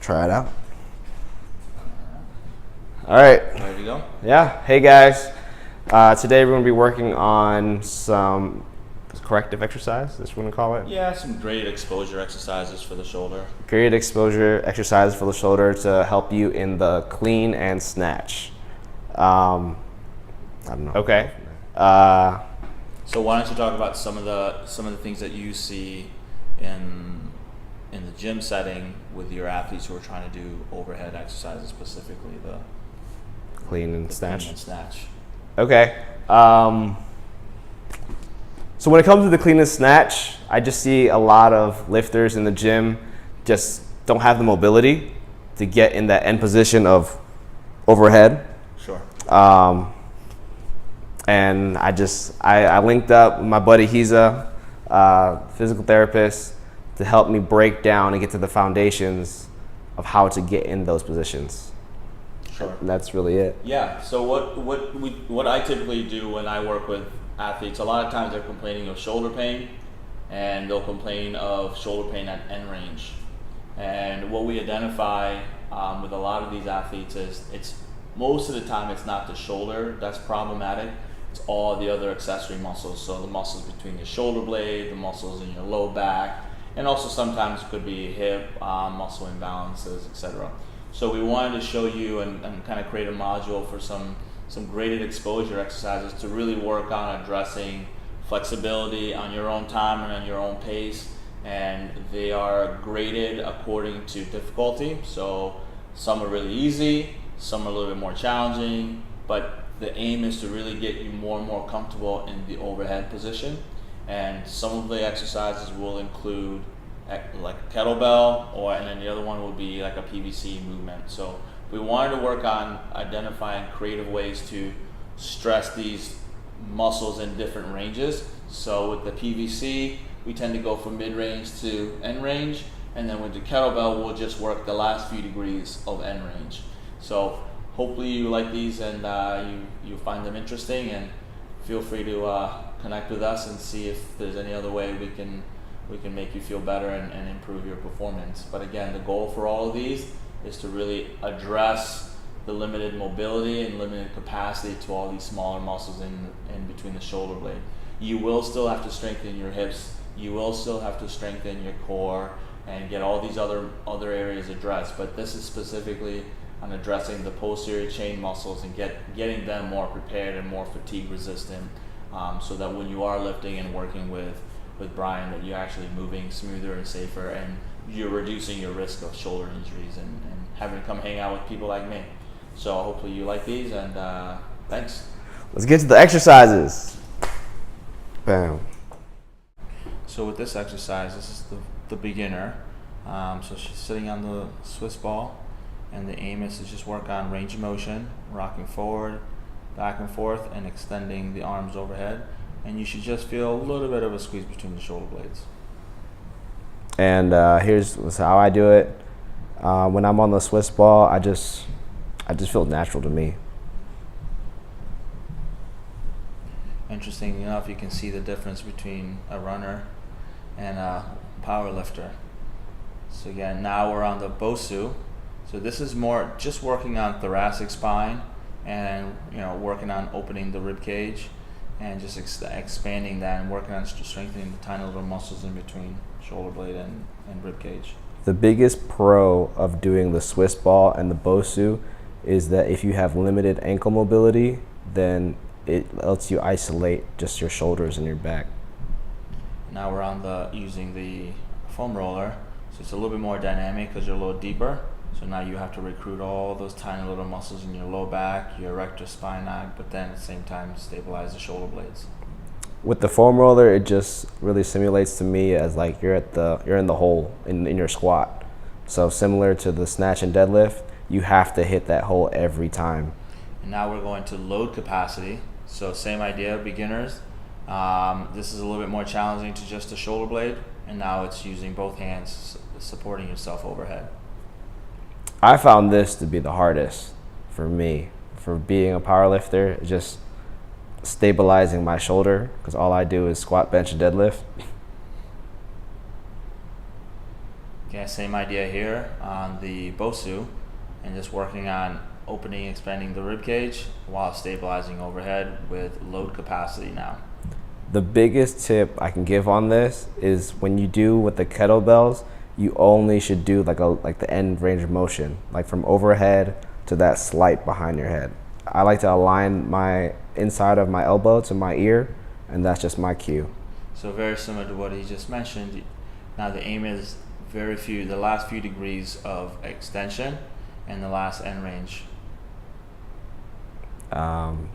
try it out. All right. Ready to go? Yeah. Hey guys. Today we're going to be working on some corrective exercise. This we're going to call it. Yeah, some graded exposure exercises for the shoulder. Graded exposure exercises for the shoulder to help you in the clean and snatch. I don't know. Okay. So why don't you talk about some of the things that you see in the gym setting with your athletes who are trying to do overhead exercises, specifically the clean and snatch. Clean and snatch. Okay. So when it comes to the clean and snatch, I just see a lot of lifters in the gym just don't have the mobility to get in that end position of overhead. Sure. And I linked up with my buddy Hiza, physical therapist, to help me break down and get to the foundations of how to get in those positions. Sure. And that's really it. Yeah. So what I typically do when I work with athletes, a lot of times they're complaining of shoulder pain, and they'll complain of shoulder pain at end range. And what we identify with a lot of these athletes is most of the time it's not the shoulder that's problematic. It's all the other accessory muscles. So the muscles between your shoulder blade, the muscles in your low back, and also sometimes it could be hip, muscle imbalances, etc. So we wanted to show you and kind of create a module for some graded exposure exercises to really work on addressing flexibility on your own time and on your own pace. And they are graded according to difficulty. So some are really easy, some are a little bit more challenging, but the aim is to really get you more and more comfortable in the overhead position. And some of the exercises will include like a kettlebell, and then the other one will be like a PVC movement. So we wanted to work on identifying creative ways to stress these muscles in different ranges. So with the PVC, we tend to go from mid-range to end range, and then with the kettlebell, we'll just work the last few degrees of end range. So hopefully you like these and you find them interesting, and feel free to connect with us and see if there's any other way we can make you feel better and improve your performance. But again, the goal for all of these is to really address the limited mobility and limited capacity to all these smaller muscles in between the shoulder blade. You will still have to strengthen your hips, you will still have to strengthen your core and get all these other areas addressed, but this is specifically on addressing the posterior chain muscles and getting them more prepared and more fatigue resistant, so that when you are lifting and working with Bryan, that you're actually moving smoother and safer, and you're reducing your risk of shoulder injuries and having to come hang out with people like me. So hopefully you like these, and thanks. Let's get to the exercises. Bam. So with this exercise, this is the beginner. So she's sitting on the Swiss ball, and the aim is to just work on range of motion, rocking forward, back and forth, and extending the arms overhead. And you should just feel a little bit of a squeeze between the shoulder blades. And here's how I do it. When I'm on the Swiss ball, I just feel natural to me. Interesting enough, you can see the difference between a runner and a power lifter. So again, now we're on the Bosu. So this is more just working on thoracic spine and working on opening the rib cage and just expanding that and working on strengthening the tiny little muscles in between shoulder blade and rib cage. The biggest pro of doing the Swiss ball and the Bosu is that if you have limited ankle mobility, then it lets you isolate just your shoulders and your back. Now we're on using the foam roller, so it's a little bit more dynamic because you're a little deeper. So now you have to recruit all those tiny little muscles in your low back, your erector spinae, but then at the same time stabilize the shoulder blades. With the foam roller, it just really simulates to me as like you're in the hole in your squat. So similar to the snatch and deadlift, you have to hit that hole every time. And now we're going to load capacity. So same idea, beginners. This is a little bit more challenging to just the shoulder blade, and now it's using both hands supporting yourself overhead. I found this to be the hardest for me, for being a powerlifter, just stabilizing my shoulder, because all I do is squat, bench, and deadlift. Again, same idea here on the Bosu, and just working on opening, expanding the rib cage while stabilizing overhead with load capacity now. The biggest tip I can give on this is when you do with the kettlebells, you only should do like the end range of motion, like from overhead to that slight behind your head. I like to align my inside of my elbow to my ear, and that's just my cue. So very similar to what he just mentioned. Now the aim is the last few degrees of extension and the last end range.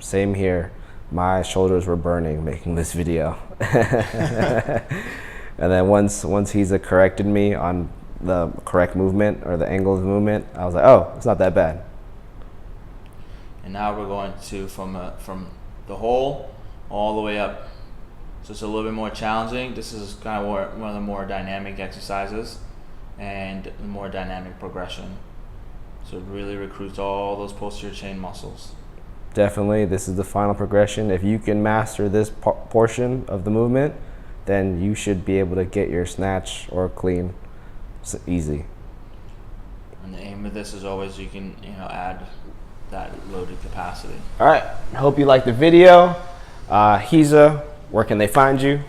Same here. My shoulders were burning making this video. And then once Hiza corrected me on the correct movement or the angle of the movement, I was like, oh, it's not that bad. And now we're going to from the hole all the way up. So it's a little bit more challenging. This is kind of one of the more dynamic exercises and the more dynamic progression. So it really recruits all those posterior chain muscles. Definitely, this is the final progression. If you can master this portion of the movement, then you should be able to get your snatch or clean easy. And the aim of this is always you can add that loaded capacity. All right, hope you liked the video. Hiza, where can they find you?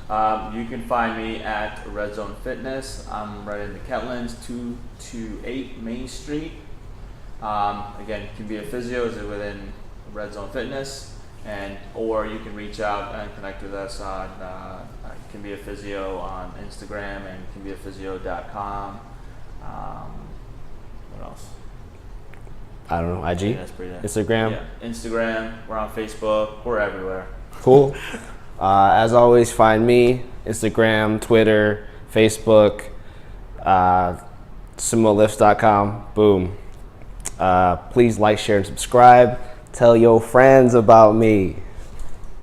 You can find me at RedZone Fitness. I'm right in the Kentlands, 228 Main Street. Again, you can be a physio is within RedZone Fitness, or you can reach out and connect with us on Can Be a Physio on Instagram and canbeaphysio.com. What else? I don't know, IG, That's pretty nice. Instagram. Yeah, Instagram. We're on Facebook. We're everywhere. Cool. As always, find me Instagram, Twitter, Facebook, sumolifts.com. Boom. Please like, share, and subscribe. Tell your friends about me.